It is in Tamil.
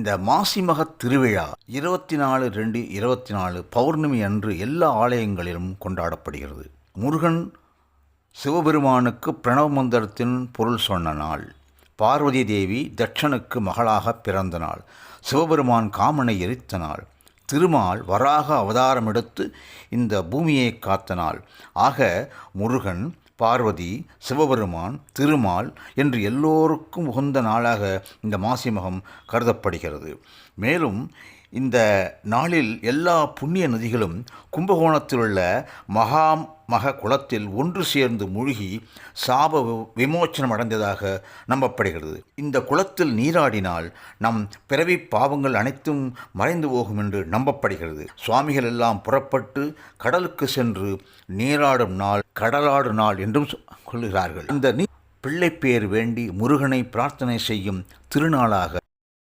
இந்த மாசிமகத் திருவிழா 24/2/24 பௌர்ணமி அன்று எல்லா ஆலயங்களிலும் கொண்டாடப்படுகிறது. முருகன் சிவபெருமானுக்கு பிரணவ மந்திரத்தின் பொருள் சொன்ன நாள். பார்வதி தேவி தட்சனுக்கு மகளாக பிறந்த நாள். சிவபெருமான் காமனை எரித்த நாள். திருமால் வராக அவதாரம் எடுத்து இந்த பூமியை காத்த நாள். ஆக முருகன், பார்வதி, சிவபெருமான், திருமால் என்று எல்லோருக்கும் உகந்த நாளாக இந்த மாசிமகம் கருதப்படுகிறது. மேலும் இந்த நாளில் எல்லா புண்ணிய நதிகளும் கும்பகோணத்தில் உள்ள மகாமக குளத்தில் ஒன்று சேர்ந்து மூழ்கி சாப விமோச்சனம் அடைந்ததாக நம்பப்படுகிறது. இந்த குளத்தில் நீராடினால் நம் பிறவி பாவங்கள் அனைத்தும் மறைந்து போகும் என்று நம்பப்படுகிறது. சுவாமிகள் எல்லாம் புறப்பட்டு கடலுக்கு சென்று நீராடும் நாள் கடலாடு நாள் என்றும் சொல்கிறார்கள். இந்த பிள்ளைப்பேர் வேண்டி முருகனை பிரார்த்தனை செய்யும் திருநாளாக